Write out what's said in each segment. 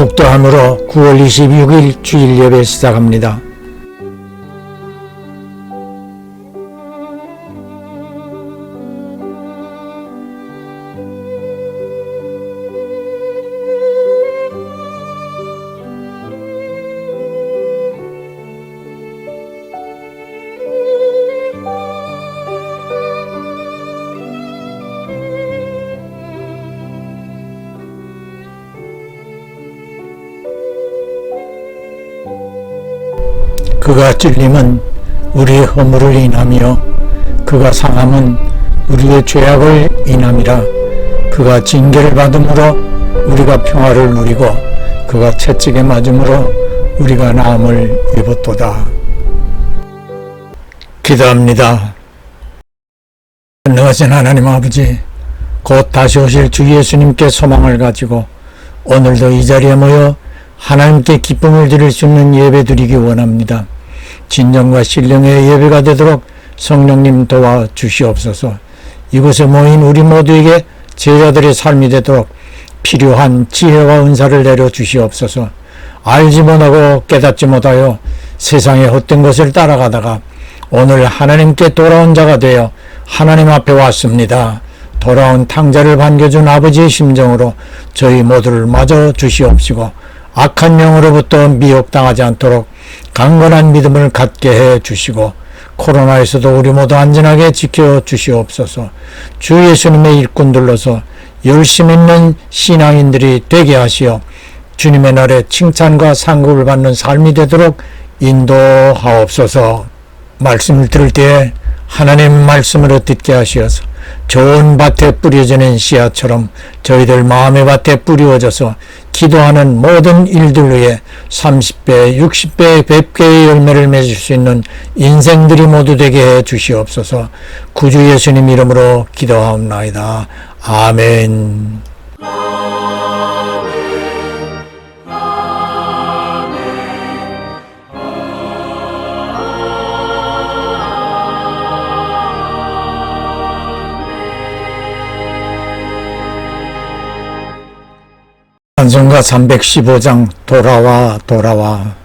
묵도함으로 9월 26일 주일 예배 시작합니다. 그가 찔림은 우리의 허물을 인하며 그가 상함은 우리의 죄악을 인함이라. 그가 징계를 받음으로 우리가 평화를 누리고 그가 채찍에 맞음으로 우리가 나음을 입었도다. 기도합니다. 전능하신 하나님 아버지, 곧 다시 오실 주 예수님께 소망을 가지고 오늘도 이 자리에 모여 하나님께 기쁨을 드릴 수 있는 예배 드리기 원합니다. 진정과 신령의 예배가 되도록 성령님 도와주시옵소서. 이곳에 모인 우리 모두에게 제자들의 삶이 되도록 필요한 지혜와 은사를 내려주시옵소서. 알지 못하고 깨닫지 못하여 세상의 헛된 것을 따라가다가 오늘 하나님께 돌아온 자가 되어 하나님 앞에 왔습니다. 돌아온 탕자를 반겨준 아버지의 심정으로 저희 모두를 맞아 주시옵시고 악한 영으로부터 미혹당하지 않도록 강건한 믿음을 갖게 해 주시고 코로나에서도 우리 모두 안전하게 지켜 주시옵소서. 주 예수님의 일꾼들로서 열심 있는 신앙인들이 되게 하시어 주님의 날에 칭찬과 상급을 받는 삶이 되도록 인도하옵소서. 말씀을 들을 때에 하나님 말씀으로 듣게 하시어서 좋은 밭에 뿌려지는 씨앗처럼 저희들 마음의 밭에 뿌려져서 기도하는 모든 일들 위에 30배, 60배, 100개의 열매를 맺을 수 있는 인생들이 모두 되게 해 주시옵소서. 구주 예수님 이름으로 기도하옵나이다. 아멘. 찬송가 315장 돌아와 돌아와.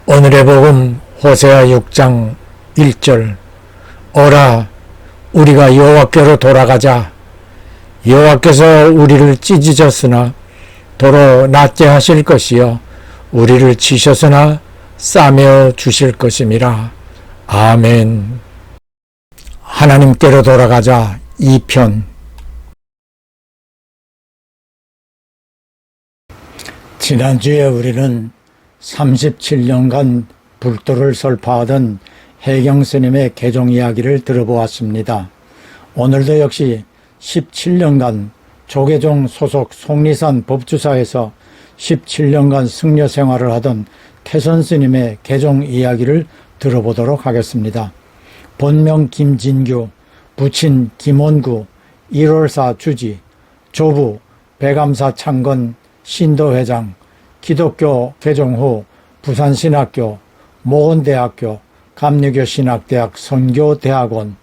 오늘의 복음 호세아 6장 1절. 오라, 우리가 여호와께로 돌아가자. 여호와께서 우리를 찢으셨으나 도로 낫게 하실 것이요 우리를 치셨으나 싸매어 주실 것임이라. 아멘. 하나님께로 돌아가자 2편. 지난주에 우리는 37년간 불도를 설파하던 해경스님의 개종 이야기를 들어보았습니다. 오늘도 역시 17년간 조계종 소속 속리산 법주사에서 17년간 승려 생활을 하던 태선스님의 개종 이야기를 들어보도록 하겠습니다. 본명 김진규, 부친 김원구, 1월사 주지, 조부 배감사 창건 신도회장, 기독교 개종 후 부산신학교, 모원대학교, 감리교신학대학 선교대학원,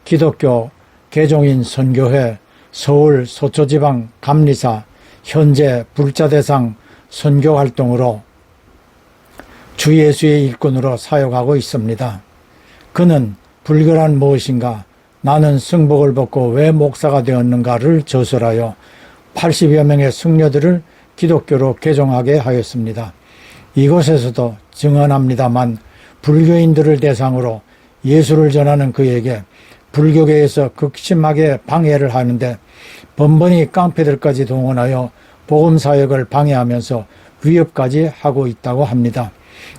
기독교 개종인 선교회, 서울 서초지방 감리사, 현재 불자대상 선교활동으로 주 예수의 일꾼으로 사역하고 있습니다. 그는 불교란 무엇인가, 나는 승복을 벗고 왜 목사가 되었는가를 저술하여 80여 명의 승려들을 기독교로 개종하게 하였습니다. 이곳에서도 증언합니다만 불교인들을 대상으로 예수를 전하는 그에게 불교계에서 극심하게 방해를 하는데 번번이 깡패들까지 동원하여 복음사역을 방해하면서 위협까지 하고 있다고 합니다.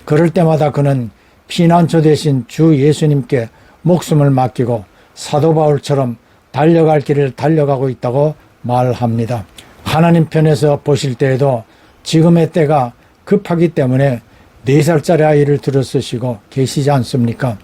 그럴 때마다 그는 피난처 대신 주 예수님께 목숨을 맡기고 사도 바울처럼 달려갈 길을 달려가고 있다고 말합니다. 하나님 편에서 보실 때에도 지금의 때가 급하기 때문에 4살짜리 아이를 들어쓰시고 계시지 않습니까?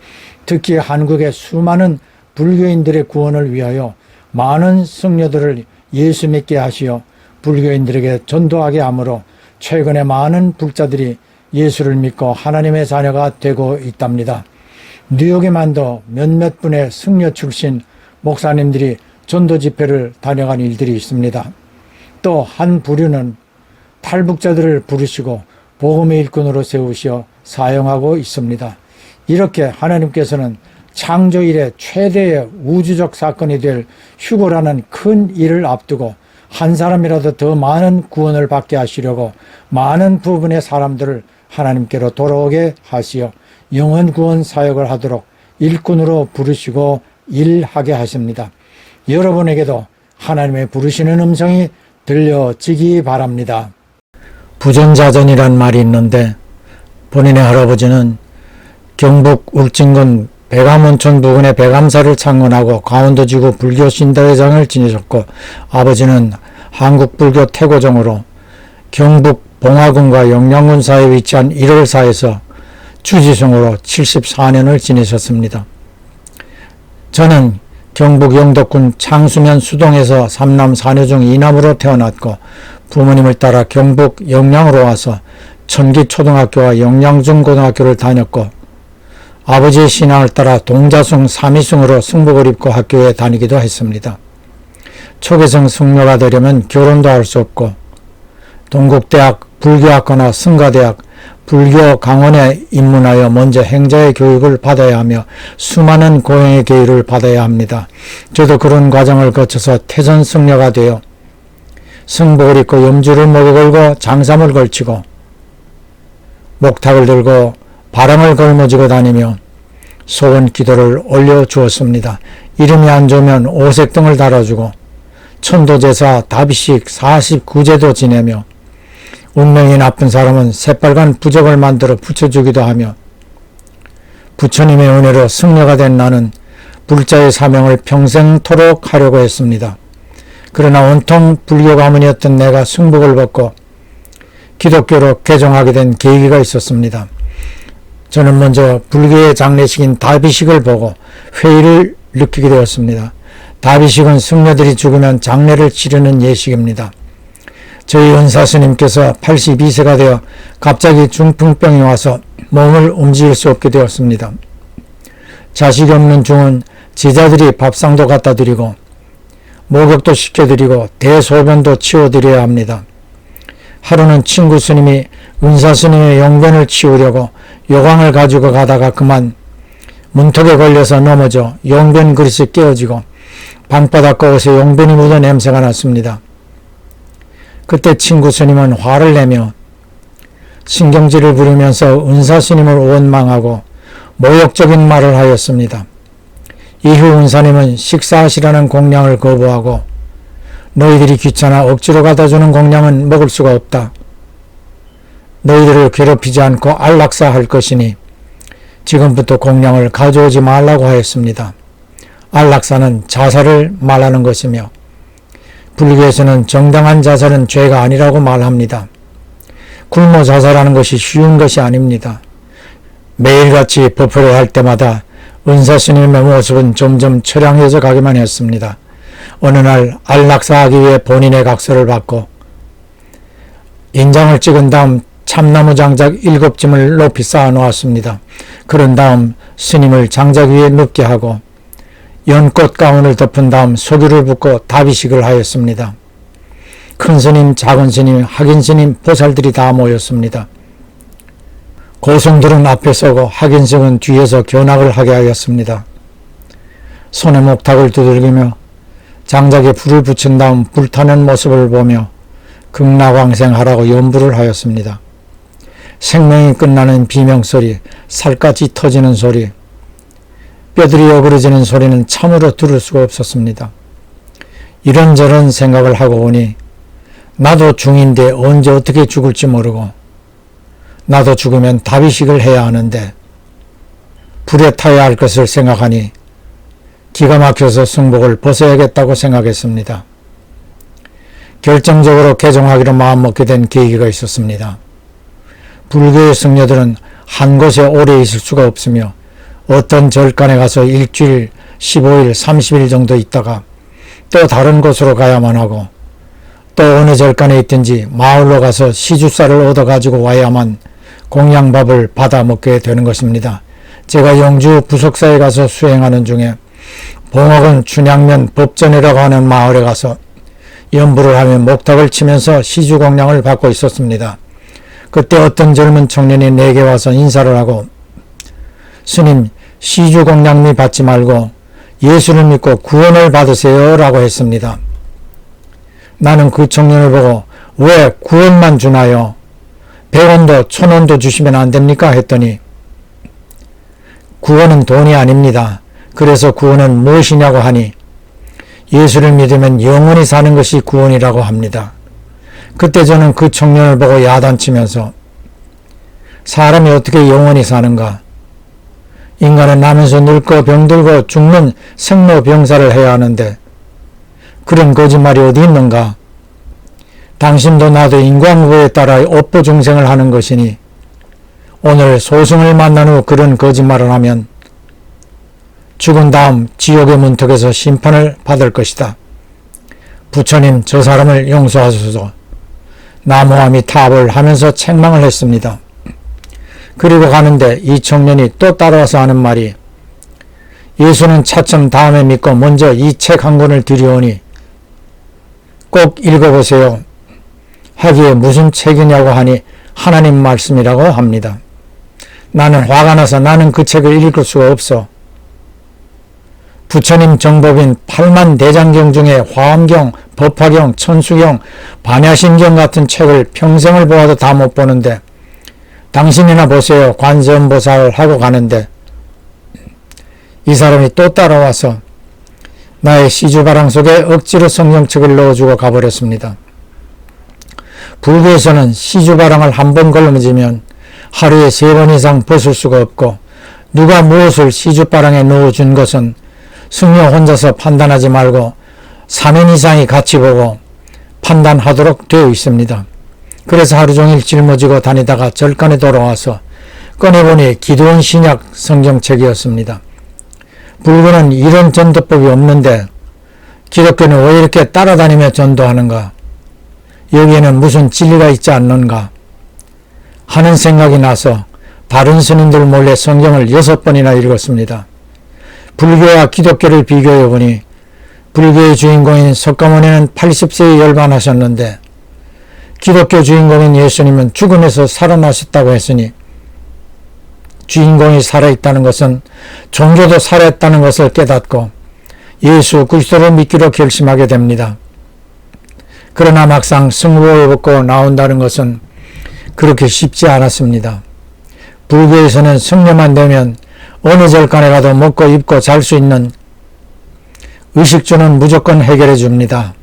특히 한국의 수많은 불교인들의 구원을 위하여 많은 승려들을 예수 믿게 하시어 불교인들에게 전도하게 하므로 최근에 많은 불자들이 예수를 믿고 하나님의 자녀가 되고 있답니다. 뉴욕에만도 몇몇 분의 승려 출신 목사님들이 전도 집회를 다녀간 일들이 있습니다. 또 한 부류는 탈북자들을 부르시고 복음의 일꾼으로 세우시어 사용하고 있습니다. 이렇게 하나님께서는 창조 이래 최대의 우주적 사건이 될 휴거라는 큰 일을 앞두고 한 사람이라도 더 많은 구원을 받게 하시려고 많은 부분의 사람들을 하나님께로 돌아오게 하시어 영혼 구원 사역을 하도록 일꾼으로 부르시고 일하게 하십니다. 여러분에게도 하나님의 부르시는 음성이 들려지기 바랍니다. 부전자전이란 말이 있는데 본인의 할아버지는 경북 울진군 백암원촌 부근의 백암사를 창건하고 강원도지구 불교신도회장을 지내셨고 아버지는 한국불교 태고종으로 경북 봉화군과 영양군 사이에 위치한 1월사에서 주지성으로 74년을 지내셨습니다. 저는 경북 영덕군 창수면 수동에서 3남 4녀 중 2남으로 태어났고 부모님을 따라 경북 영양으로 와서 천기초등학교와 영양중고등학교를 다녔고 아버지의 신앙을 따라 동자승 3위승으로 승복을 입고 학교에 다니기도 했습니다. 초계성 승려가 되려면 결혼도 할 수 없고 동국대학 불교학과나 승가대학 불교 강원에 입문하여 먼저 행자의 교육을 받아야 하며 수많은 고행의 교육을 받아야 합니다. 저도 그런 과정을 거쳐서 태전 승려가 되어 승복을 입고 염주를 목에 걸고 장삼을 걸치고 목탁을 들고 바람을 걸머쥐고 다니며 소원 기도를 올려주었습니다. 이름이 안 좋으면 오색등을 달아주고 천도제사 다비식 49제도 지내며 운명이 나쁜 사람은 새빨간 부적을 만들어 붙여주기도 하며 부처님의 은혜로 승려가 된 나는 불자의 사명을 평생토록 하려고 했습니다. 그러나 온통 불교 가문이었던 내가 승복을 벗고 기독교로 개종하게 된 계기가 있었습니다. 저는 먼저 불교의 장례식인 다비식을 보고 회의를 느끼게 되었습니다. 다비식은 승려들이 죽으면 장례를 치르는 예식입니다. 저희 은사스님께서 82세가 되어 갑자기 중풍병이 와서 몸을 움직일 수 없게 되었습니다. 자식이 없는 중은 제자들이 밥상도 갖다 드리고 목욕도 시켜드리고 대소변도 치워드려야 합니다. 하루는 친구 스님이 은사 스님의 용변을 치우려고 요강을 가지고 가다가 그만 문턱에 걸려서 넘어져 용변 그릇이 깨어지고 방바닥 거기서 용변이 묻어 냄새가 났습니다. 그때 친구 스님은 화를 내며 신경질을 부리면서 은사 스님을 원망하고 모욕적인 말을 하였습니다. 이후 은사님은 식사하시라는 공양을 거부하고 너희들이 귀찮아 억지로 갖다주는 공양은 먹을 수가 없다. 너희들을 괴롭히지 않고 안락사할 것이니 지금부터 공양을 가져오지 말라고 하였습니다. 안락사는 자살을 말하는 것이며 불교에서는 정당한 자살은 죄가 아니라고 말합니다. 굶어 자살하는 것이 쉬운 것이 아닙니다. 매일같이 법회를 할 때마다 은사 스님의 모습은 점점 처량해져 가기만 했습니다. 어느 날 안락사하기 위해 본인의 각서를 받고 인장을 찍은 다음 참나무 장작 7짐을 높이 쌓아 놓았습니다. 그런 다음 스님을 장작 위에 눕게 하고 연꽃 가운을 덮은 다음 소규를 붓고 다비식을 하였습니다. 큰 스님, 작은 스님, 학인 스님, 보살들이 다 모였습니다. 고승들은 앞에 서고 학인승은 뒤에서 견학을 하게 하였습니다. 손에 목탁을 두들기며 장작에 불을 붙인 다음 불타는 모습을 보며 극락왕생하라고 연부를 하였습니다. 생명이 끝나는 비명소리, 살갗이 터지는 소리, 뼈들이 어그러지는 소리는 참으로 들을 수가 없었습니다. 이런저런 생각을 하고 보니 나도 중인데 언제 어떻게 죽을지 모르고 나도 죽으면 다비식을 해야 하는데 불에 타야 할 것을 생각하니 기가 막혀서 승복을 벗어야겠다고 생각했습니다. 결정적으로 개종하기로 마음먹게 된 계기가 있었습니다. 불교의 승려들은 한 곳에 오래 있을 수가 없으며 어떤 절간에 가서 일주일, 15일, 30일 정도 있다가 또 다른 곳으로 가야만 하고 또 어느 절간에 있든지 마을로 가서 시주쌀을 얻어가지고 와야만 공양밥을 받아 먹게 되는 것입니다. 제가 영주 부석사에 가서 수행하는 중에 봉옥은 춘향면 법전이라고 하는 마을에 가서 연부를 하며 목탁을 치면서 시주공양을 받고 있었습니다. 그때 어떤 젊은 청년이 내게 와서 인사를 하고 스님, 시주공양미 받지 말고 예수를 믿고 구원을 받으세요 라고 했습니다. 나는 그 청년을 보고 왜 구원만 주나요? 100원도 1000원도 주시면 안 됩니까? 했더니 구원은 돈이 아닙니다. 그래서 구원은 무엇이냐고 하니 예수를 믿으면 영원히 사는 것이 구원이라고 합니다. 그때 저는 그 청년을 보고 야단치면서 사람이 어떻게 영원히 사는가? 인간은 나면서 늙고 병들고 죽는 생로병사를 해야 하는데 그런 거짓말이 어디 있는가? 당신도 나도 인과응보에 따라 업보중생을 하는 것이니 오늘 소승을 만난 후 그런 거짓말을 하면 죽은 다음 지옥의 문턱에서 심판을 받을 것이다. 부처님, 저 사람을 용서하소서. 나무아미 탑을 하면서 책망을 했습니다. 그리고 가는데 이 청년이 또 따라와서 하는 말이 예수는 차츰 다음에 믿고 먼저 이 책 한 권을 드리오니 꼭 읽어보세요. 하기에 무슨 책이냐고 하니 하나님 말씀이라고 합니다. 나는 화가 나서 나는 그 책을 읽을 수가 없어. 부처님 정법인 8만 대장경 중에 화엄경, 법화경, 천수경, 반야심경 같은 책을 평생을 보아도 다 못 보는데 당신이나 보세요. 관세음보살 하고 가는데 이 사람이 또 따라와서 나의 시주바랑 속에 억지로 성경책을 넣어주고 가버렸습니다. 불교에서는 시주바랑을 한 번 걸러지면 하루에 3번 이상 벗을 수가 없고 누가 무엇을 시주바랑에 넣어준 것은 승려 혼자서 판단하지 말고 3인 이상이 같이 보고 판단하도록 되어 있습니다. 그래서 하루 종일 짊어지고 다니다가 절간에 돌아와서 꺼내보니 기도원 신약 성경책이었습니다. 불교는 이런 전도법이 없는데 기독교는 왜 이렇게 따라다니며 전도하는가? 여기에는 무슨 진리가 있지 않는가? 하는 생각이 나서 다른 스님들 몰래 성경을 6번이나 읽었습니다. 불교와 기독교를 비교해보니 불교의 주인공인 석가모니는 80세에 열반하셨는데 기독교 주인공인 예수님은 죽음에서 살아나셨다고 했으니 주인공이 살아있다는 것은 종교도 살아있다는 것을 깨닫고 예수 그리스도를 믿기로 결심하게 됩니다. 그러나 막상 승복을 벗고 나온다는 것은 그렇게 쉽지 않았습니다. 불교에서는 승려만 되면 어느 절간에 가도 먹고 입고 잘 수 있는 의식주는 무조건 해결해 줍니다.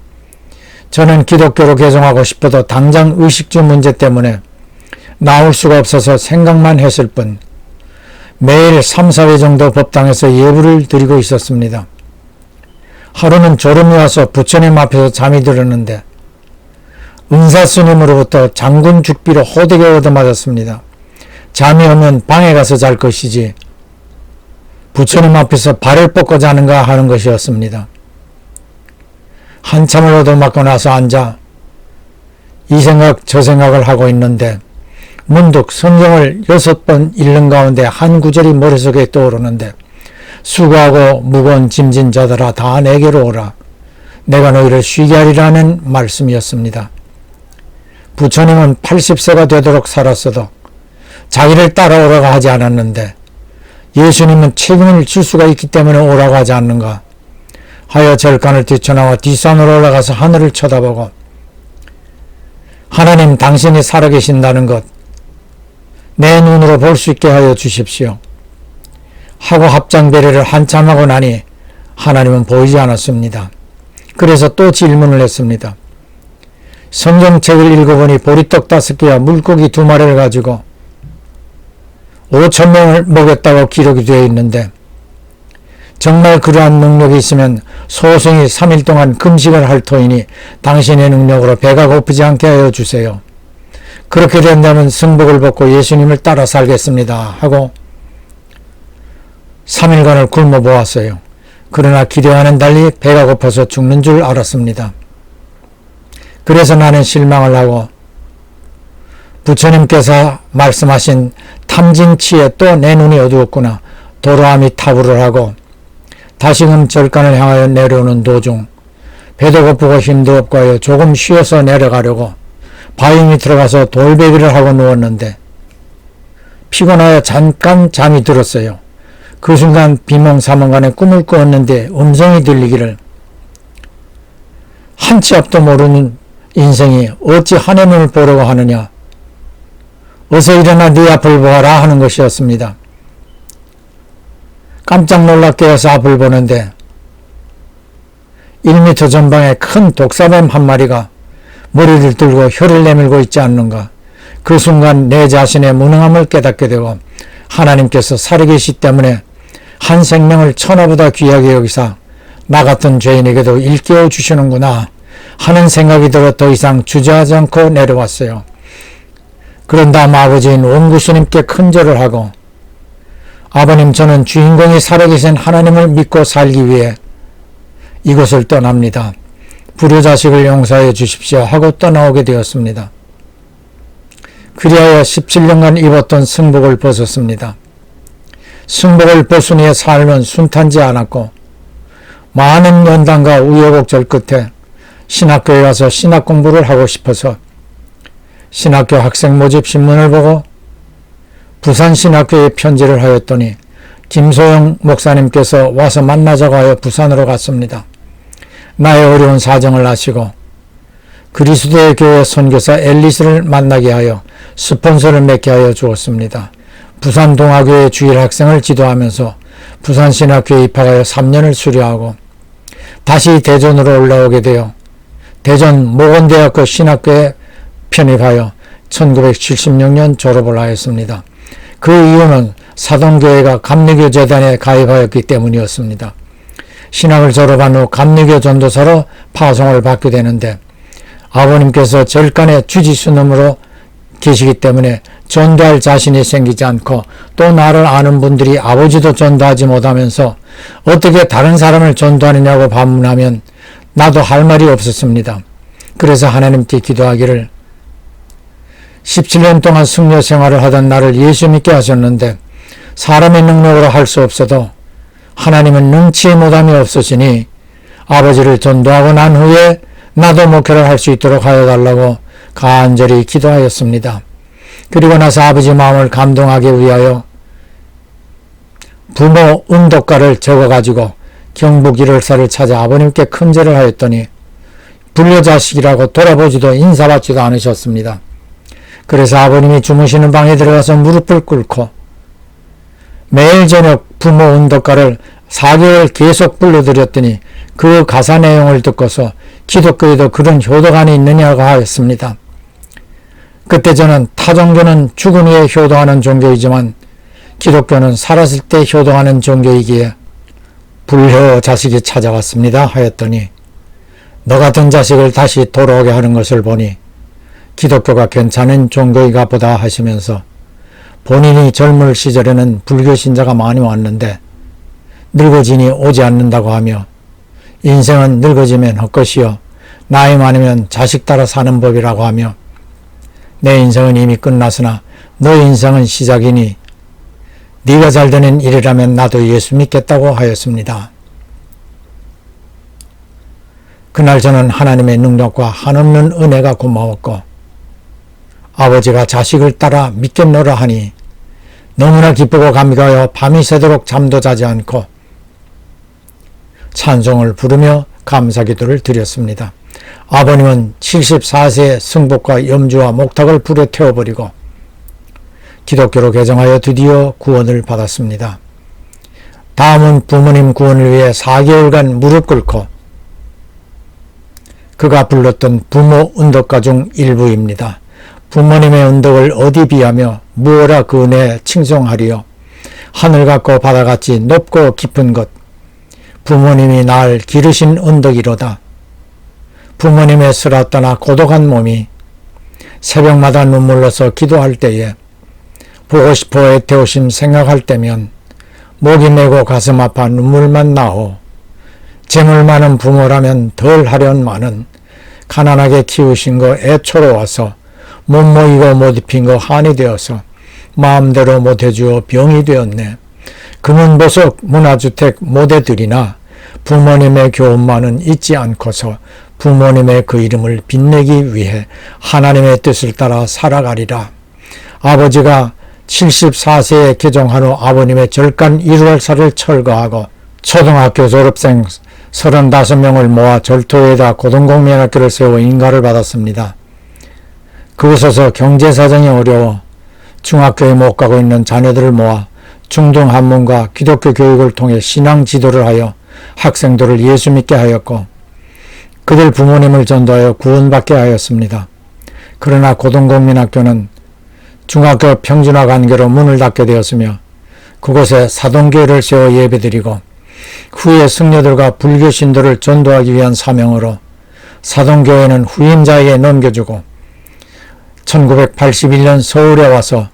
저는 기독교로 개종하고 싶어도 당장 의식주 문제 때문에 나올 수가 없어서 생각만 했을 뿐 매일 3, 4회 정도 법당에서 예불을 드리고 있었습니다. 하루는 졸음이 와서 부처님 앞에서 잠이 들었는데 은사스님으로부터 장군 죽비로 호되게 얻어맞았습니다. 잠이 오면 방에 가서 잘 것이지 부처님 앞에서 발을 뻗고 자는가 하는 것이었습니다. 한참을 얻어맞고 나서 앉아 이 생각 저 생각을 하고 있는데 문득 성경을 6번 읽는 가운데 한 구절이 머릿속에 떠오르는데 수고하고 무거운 짐진 자들아 다 내게로 오라. 내가 너희를 쉬게 하리라는 말씀이었습니다. 부처님은 80세가 되도록 살았어도 자기를 따라오라고 하지 않았는데 예수님은 책임을 질 수가 있기 때문에 오라고 하지 않는가 하여 절간을 뛰쳐나와 뒷산으로 올라가서 하늘을 쳐다보고 하나님 당신이 살아계신다는 것 내 눈으로 볼 수 있게 하여 주십시오 하고 합장배례를 한참 하고 나니 하나님은 보이지 않았습니다. 그래서 또 질문을 했습니다. 성경책을 읽어보니 보리떡 5개와 물고기 2마리를 가지고 5,000명을 먹였다고 기록이 되어 있는데 정말 그러한 능력이 있으면 소승이 3일 동안 금식을 할 터이니 당신의 능력으로 배가 고프지 않게 하여 주세요. 그렇게 된다면 승복을 벗고 예수님을 따라 살겠습니다 하고 3일간을 굶어 보았어요. 그러나 기대와는 달리 배가 고파서 죽는 줄 알았습니다. 그래서 나는 실망을 하고 부처님께서 말씀하신 탐진치에 또 내 눈이 어두웠구나 도로아미 타부를 하고 다시금 절간을 향하여 내려오는 도중 배도 고프고 힘도 없고 하여 조금 쉬어서 내려가려고 바위 밑으로 가서 돌베기를 하고 누웠는데 피곤하여 잠깐 잠이 들었어요. 그 순간 비몽사몽간에 꿈을 꾸었는데 음성이 들리기를 한치 앞도 모르는 인생이 어찌 하나님을 보려고 하느냐 어서 일어나 네 앞을 보아라 하는 것이었습니다. 깜짝 놀라 깨어서 앞을 보는데 1m 전방에 큰 독사뱀 한 마리가 머리를 들고 혀를 내밀고 있지 않는가. 그 순간 내 자신의 무능함을 깨닫게 되고 하나님께서 살아계시 때문에 한 생명을 천하보다 귀하게 여기사 나 같은 죄인에게도 일깨워 주시는구나 하는 생각이 들어 더 이상 주저하지 않고 내려왔어요. 그런 다음 아버지인 원구스님께 큰절을 하고 아버님 저는 주인공이 살아계신 하나님을 믿고 살기 위해 이곳을 떠납니다. 불효자식을 용서해 주십시오 하고 떠나오게 되었습니다. 그리하여 17년간 입었던 승복을 벗었습니다. 승복을 벗은 후의 삶은 순탄지 않았고 많은 연단과 우여곡절 끝에 신학교에 가서 신학 공부를 하고 싶어서 신학교 학생 모집 신문을 보고 부산신학교에 편지를 하였더니 김소영 목사님께서 와서 만나자고 하여 부산으로 갔습니다. 나의 어려운 사정을 아시고 그리스도의 교회 선교사 앨리스를 만나게 하여 스폰서를 맺게 하여 주었습니다. 부산동아교회 주일 학생을 지도하면서 부산신학교에 입학하여 3년을 수료하고 다시 대전으로 올라오게 되어 대전 모건대학교 신학교에 편입하여 1976년 졸업을 하였습니다. 그 이유는 사동교회가 감리교 재단에 가입하였기 때문이었습니다. 신학을 졸업한 후 감리교 전도사로 파송을 받게 되는데 아버님께서 절간에 주지스님으로 계시기 때문에 전도할 자신이 생기지 않고 또 나를 아는 분들이 아버지도 전도하지 못하면서 어떻게 다른 사람을 전도하느냐고 반문하면 나도 할 말이 없었습니다. 그래서 하나님께 기도하기를 17년 동안 승려 생활을 하던 나를 예수 믿게 하셨는데 사람의 능력으로 할 수 없어도 하나님은 능치 못함이 없으시니 아버지를 전도하고 난 후에 나도 목회를 할 수 있도록 하여 달라고 간절히 기도하였습니다. 그리고 나서 아버지 마음을 감동하기 위하여 부모 은덕가를 적어가지고 경북 1월사를 찾아 아버님께 큰절을 하였더니 불효자식이라고 돌아보지도 인사받지도 않으셨습니다. 그래서 아버님이 주무시는 방에 들어가서 무릎을 꿇고 매일 저녁 부모 은덕가를 4개월 계속 불러드렸더니 그 가사 내용을 듣고서 기독교에도 그런 효도관이 있느냐고 하였습니다. 그때 저는 타 종교는 죽은 후에 효도하는 종교이지만 기독교는 살았을 때 효도하는 종교이기에 불효 자식이 찾아왔습니다 하였더니 너 같은 자식을 다시 돌아오게 하는 것을 보니 기독교가 괜찮은 종교이가 보다 하시면서 본인이 젊을 시절에는 불교 신자가 많이 왔는데 늙어지니 오지 않는다고 하며 인생은 늙어지면 헛것이요 나이 많으면 자식 따라 사는 법이라고 하며 내 인생은 이미 끝났으나 너의 인생은 시작이니 네가 잘 되는 일이라면 나도 예수 믿겠다고 하였습니다. 그날 저는 하나님의 능력과 한없는 은혜가 고마웠고 아버지가 자식을 따라 믿겠노라 하니 너무나 기쁘고 감격하여 밤이 새도록 잠도 자지 않고 찬송을 부르며 감사기도를 드렸습니다. 아버님은 74세의 승복과 염주와 목탁을 불에 태워버리고 기독교로 개정하여 드디어 구원을 받았습니다. 다음은 부모님 구원을 위해 4개월간 무릎 꿇고 그가 불렀던 부모 은덕가 중 일부입니다. 부모님의 은덕을 어디 비하며 무엇라 그 은혜 칭송하리요. 하늘 같고 바다 같이 높고 깊은 것 부모님이 날 기르신 은덕이로다. 부모님의 쓰라 떠나 고독한 몸이 새벽마다 눈물로서 기도할 때에 보고 싶어 애태우심 생각할 때면 목이 메고 가슴 아파 눈물만 나오. 재물 많은 부모라면 덜 하련만은 가난하게 키우신 거 애초로워서 못 먹이고 못 입힌 거 한이 되어서 마음대로 못 해주어 병이 되었네. 금은보석 문화주택 못 해드리나 부모님의 교훈만은 잊지 않고서 부모님의 그 이름을 빛내기 위해 하나님의 뜻을 따라 살아가리라. 아버지가 74세에 개종한 후 아버님의 절간 1월사를 철거하고 초등학교 졸업생 35명을 모아 절토에다 고등공민학교를 세워 인가를 받았습니다. 그곳에서 경제사정이 어려워 중학교에 못 가고 있는 자녀들을 모아 중등한문과 기독교 교육을 통해 신앙 지도를 하여 학생들을 예수 믿게 하였고 그들 부모님을 전도하여 구원받게 하였습니다. 그러나 고등공민학교는 중학교 평준화 관계로 문을 닫게 되었으며 그곳에 사동교회를 세워 예배드리고 후에 승려들과 불교 신도를 전도하기 위한 사명으로 사동교회는 후임자에게 넘겨주고 1981년 서울에 와서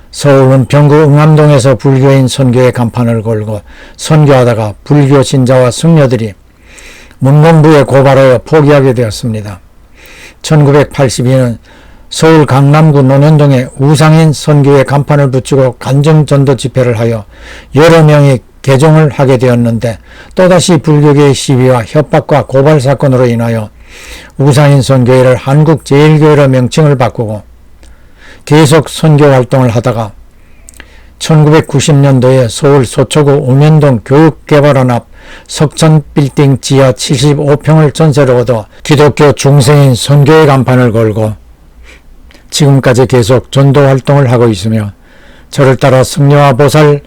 서울 은평구 응암동에서 불교인 선교회 간판을 걸고 선교하다가 불교 신자와 승려들이 문공부에 고발하여 포기하게 되었습니다. 1982년 서울 강남구 논현동에 우상인 선교회 간판을 붙이고 간정전도 집회를 하여 여러 명이 개종을 하게 되었는데 또다시 불교계의 시비와 협박과 고발 사건으로 인하여 우상인 선교회를 한국제일교회로 명칭을 바꾸고 계속 선교 활동을 하다가 1990년도에 서울 서초구 웅현동 교육개발원 앞 석천빌딩 지하 75평을 전세로 얻어 기독교 중생인 선교회 간판을 걸고 지금까지 계속 전도 활동을 하고 있으며 저를 따라 승려와 보살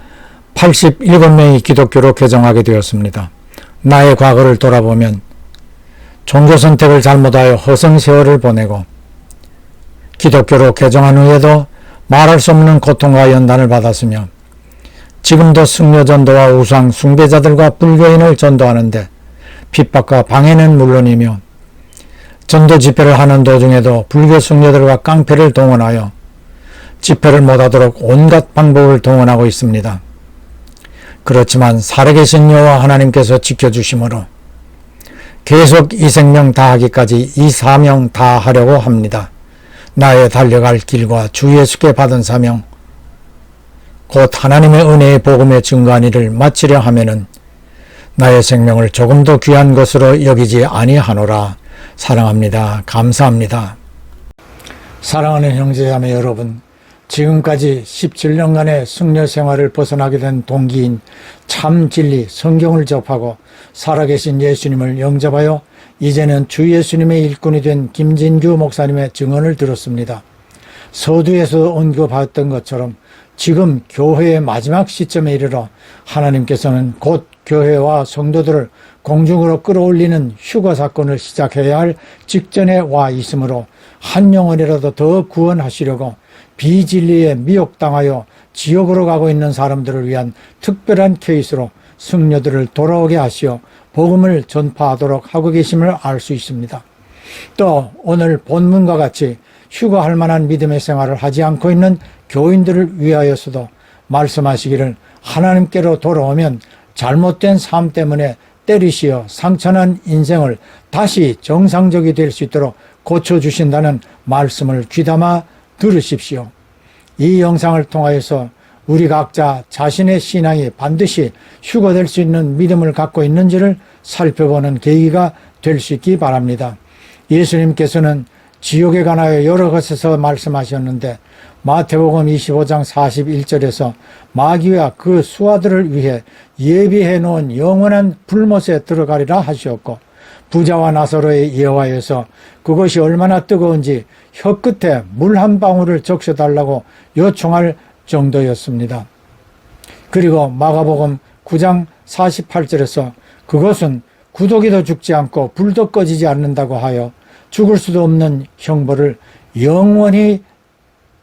87명이 기독교로 개종하게 되었습니다. 나의 과거를 돌아보면 종교 선택을 잘못하여 허송 세월을 보내고 기독교로 개종한 후에도 말할 수 없는 고통과 연단을 받았으며 지금도 승려 전도와 우상 숭배자들과 불교인을 전도하는데 핍박과 방해는 물론이며 전도 집회를 하는 도중에도 불교 승려들과 깡패를 동원하여 집회를 못하도록 온갖 방법을 동원하고 있습니다. 그렇지만 살아계신 여호와 하나님께서 지켜주심으로 계속 이 생명 다하기까지 이 사명 다하려고 합니다. 나의 달려갈 길과 주 예수께 받은 사명 곧 하나님의 은혜의 복음의 증거한 일을 마치려 하면은 나의 생명을 조금 더 귀한 것으로 여기지 아니하노라. 사랑합니다. 감사합니다. 사랑하는 형제자매 여러분, 지금까지 17년간의 승려 생활을 벗어나게 된 동기인 참 진리 성경을 접하고 살아계신 예수님을 영접하여 이제는 주 예수님의 일꾼이 된 김진규 목사님의 증언을 들었습니다. 서두에서 언급하였던 것처럼 지금 교회의 마지막 시점에 이르러 하나님께서는 곧 교회와 성도들을 공중으로 끌어올리는 휴거 사건을 시작해야 할 직전에 와 있으므로 한 영혼이라도 더 구원하시려고 비진리에 미혹당하여 지옥으로 가고 있는 사람들을 위한 특별한 케이스로 승려들을 돌아오게 하시어 복음을 전파하도록 하고 계심을 알 수 있습니다. 또 오늘 본문과 같이 휴거할 만한 믿음의 생활을 하지 않고 있는 교인들을 위하여서도 말씀하시기를 하나님께로 돌아오면 잘못된 삶 때문에 때리시어 상처난 인생을 다시 정상적이 될 수 있도록 고쳐주신다는 말씀을 귀담아 들으십시오. 이 영상을 통하여서 우리 각자 자신의 신앙이 반드시 휴거될 수 있는 믿음을 갖고 있는지를 살펴보는 계기가 될 수 있기 바랍니다. 예수님께서는 지옥에 관하여 여러 것에서 말씀하셨는데 마태복음 25장 41절에서 마귀와 그 수하들을 위해 예비해 놓은 영원한 불못에 들어가리라 하시었고 부자와 나사로의 예화에서 그것이 얼마나 뜨거운지 혀끝에 물 한 방울을 적셔달라고 요청할 정도였습니다. 그리고 마가복음 9장 48절에서 그것은 구더기도 죽지 않고 불도 꺼지지 않는다고 하여 죽을 수도 없는 형벌을 영원히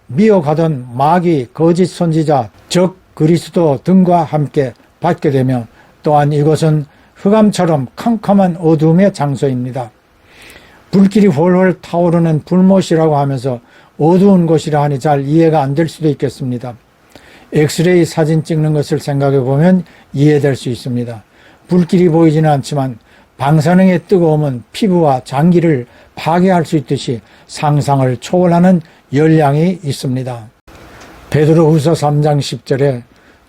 미혹하던 마귀 거짓 선지자 즉 그리스도 등과 함께 받게 되며 또한 이것은 흑암처럼 캄캄한 어두움의 장소입니다. 불길이 훨훨 타오르는 불못이라고 하면서 어두운 곳이라 하니 잘 이해가 안 될 수도 있겠습니다. 엑스레이 사진 찍는 것을 생각해 보면 이해될 수 있습니다. 불길이 보이지는 않지만 방사능의 뜨거움은 피부와 장기를 파괴할 수 있듯이 상상을 초월하는 열량이 있습니다. 베드로후서 3장 10절에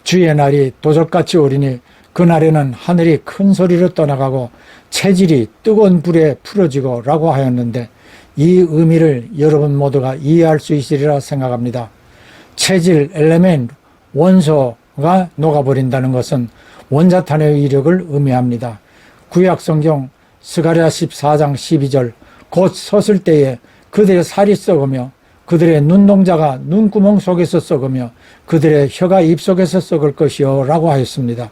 주의 날이 도적같이 오리니 그날에는 하늘이 큰 소리로 떠나가고 체질이 뜨거운 불에 풀어지고 라고 하였는데 이 의미를 여러분 모두가 이해할 수 있으리라 생각합니다. 체질, 엘레멘, 원소가 녹아버린다는 것은 원자탄의 위력을 의미합니다. 구약성경 스가랴 14장 12절 곧 섰을 때에 그들의 살이 썩으며 그들의 눈동자가 눈구멍 속에서 썩으며 그들의 혀가 입속에서 썩을 것이요 라고 하였습니다.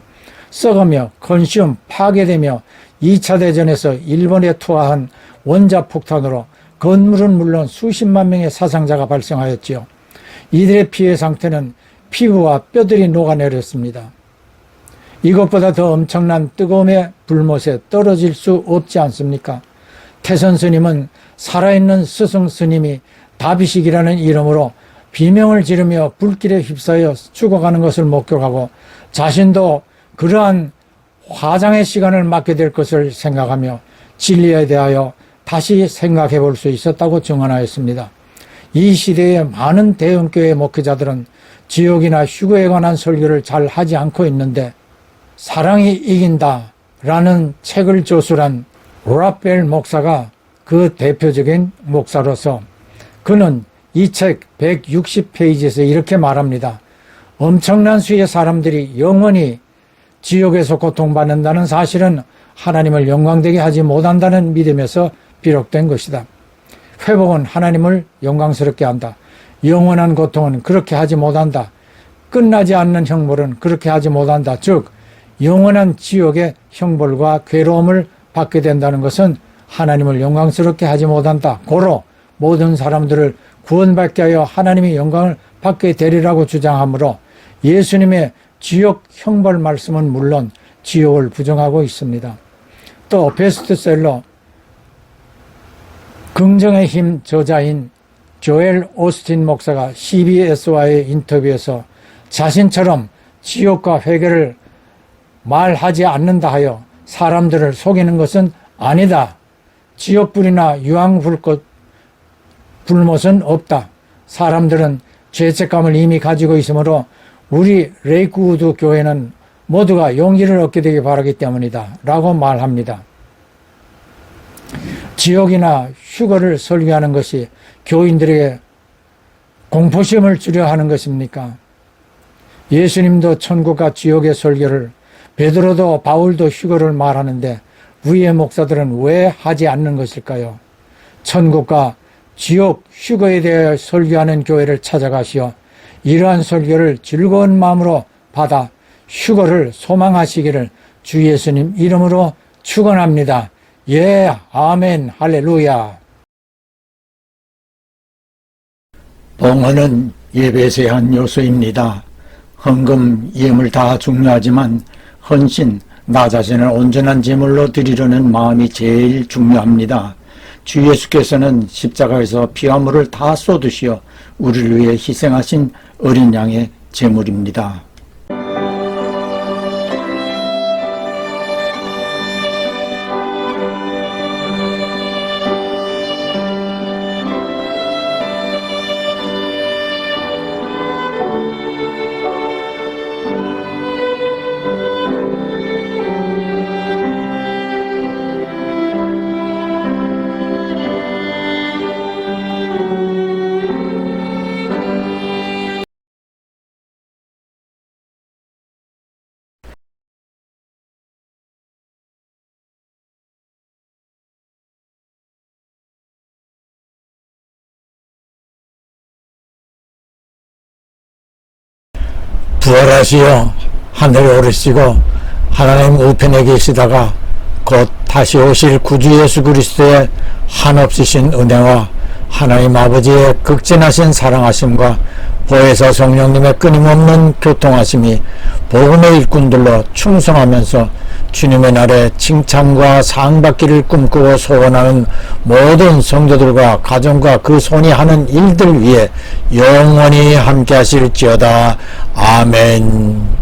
썩으며 컨슘 파괴되며 2차 대전에서 일본에 투하한 원자폭탄으로 건물은 물론 수십만 명의 사상자가 발생하였지요. 이들의 피해 상태는 피부와 뼈들이 녹아내렸습니다. 이것보다 더 엄청난 뜨거움의 불못에 떨어질 수 없지 않습니까? 태선 스님은 살아있는 스승 스님이 다비식이라는 이름으로 비명을 지르며 불길에 휩싸여 죽어가는 것을 목격하고 자신도 그러한 화장의 시간을 맞게 될 것을 생각하며 진리에 대하여 다시 생각해 볼 수 있었다고 증언하였습니다. 이 시대의 많은 대형교회 목회자들은 지옥이나 휴거에 관한 설교를 잘 하지 않고 있는데 사랑이 이긴다 라는 책을 저술한 라펠 목사가 그 대표적인 목사로서 그는 이 책 160페이지에서 이렇게 말합니다. 엄청난 수의 사람들이 영원히 지옥에서 고통받는다는 사실은 하나님을 영광되게 하지 못한다는 믿음에서 비롯된 것이다. 회복은 하나님을 영광스럽게 한다. 영원한 고통은 그렇게 하지 못한다. 끝나지 않는 형벌은 그렇게 하지 못한다. 즉 영원한 지옥의 형벌과 괴로움을 받게 된다는 것은 하나님을 영광스럽게 하지 못한다. 고로 모든 사람들을 구원받게 하여 하나님의 영광을 받게 되리라고 주장하므로 예수님의 지옥 형벌 말씀은 물론 지옥을 부정하고 있습니다. 또 베스트셀러 긍정의 힘 저자인 조엘 오스틴 목사가 CBS와의 인터뷰에서 자신처럼 지옥과 회개를 말하지 않는다 하여 사람들을 속이는 것은 아니다. 지옥불이나 유황불못은 없다. 사람들은 죄책감을 이미 가지고 있으므로 우리 레이크우드 교회는 모두가 용기를 얻게 되길 바라기 때문이다 라고 말합니다. 지옥이나 휴거를 설교하는 것이 교인들에게 공포심을 주려 하는 것입니까? 예수님도 천국과 지옥의 설교를, 베드로도 바울도 휴거를 말하는데 우리의 목사들은 왜 하지 않는 것일까요? 천국과 지옥 휴거에 대해 설교하는 교회를 찾아가시어 이러한 설교를 즐거운 마음으로 받아 휴거를 소망하시기를 주 예수님 이름으로 축원합니다. 예, 아멘, 할렐루야. 봉헌은 예배의 한 요소입니다. 헌금, 예물 다 중요하지만 헌신, 나 자신을 온전한 제물로 드리려는 마음이 제일 중요합니다. 주 예수께서는 십자가에서 피와 물을 다 쏟으시어 우리를 위해 희생하신 어린 양의 제물입니다. 부활하시어 하늘에 오르시고 하나님 우편에 계시다가 곧 다시 오실 구주 예수 그리스도의 한없으신 은혜와 하나님 아버지의 극진하신 사랑하심과 보혜사 성령님의 끊임없는 교통하심이 복음의 일꾼들로 충성하면서 주님의 날에 칭찬과 상받기를 꿈꾸고 소원하는 모든 성도들과 가정과 그 손이 하는 일들 위해 영원히 함께 하실지어다. 아멘.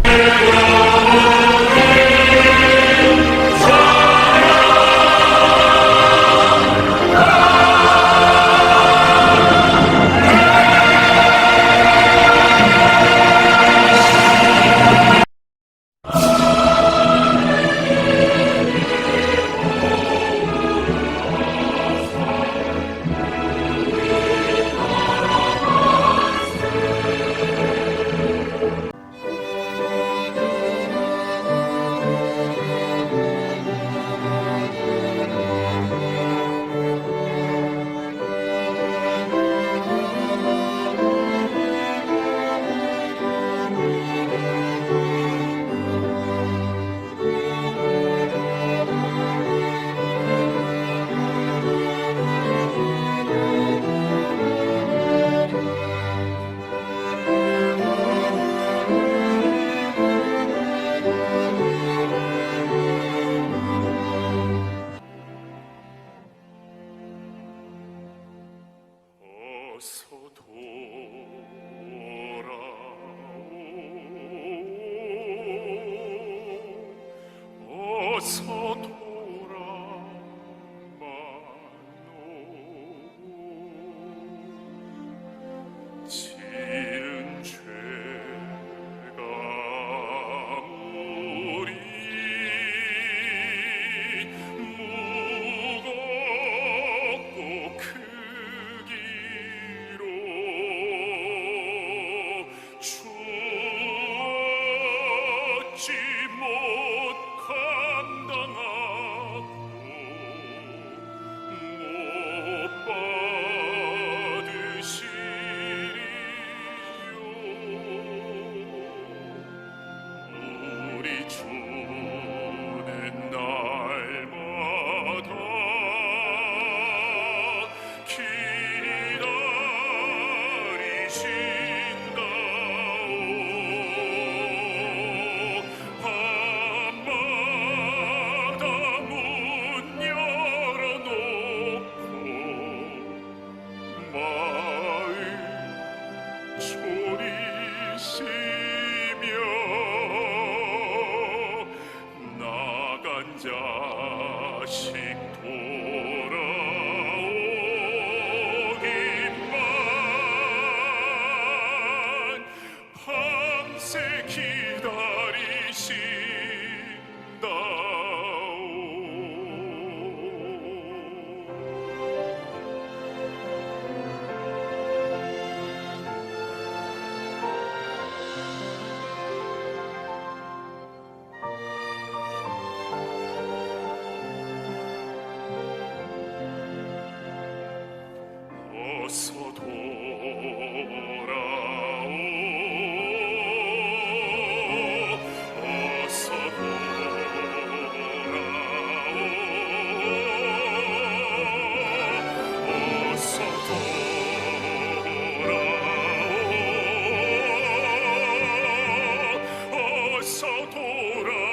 돌아마노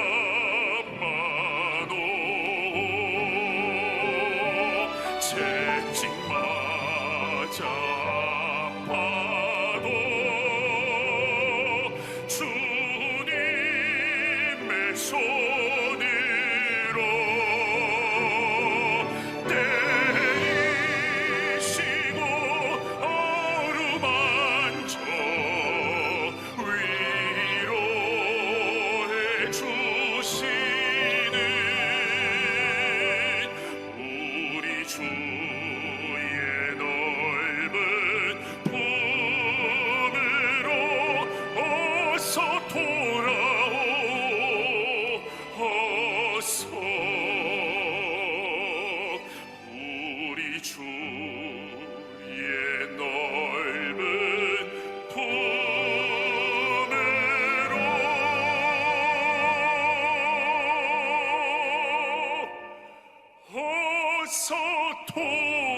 채찍 맞아 아파도 주님의 손으로 때리시고 어루만져 위로해 주시는 우리 주의 넓은 품으로 어서 돌아오 어서 우리 주의 넓은 품으로 어서 돌아오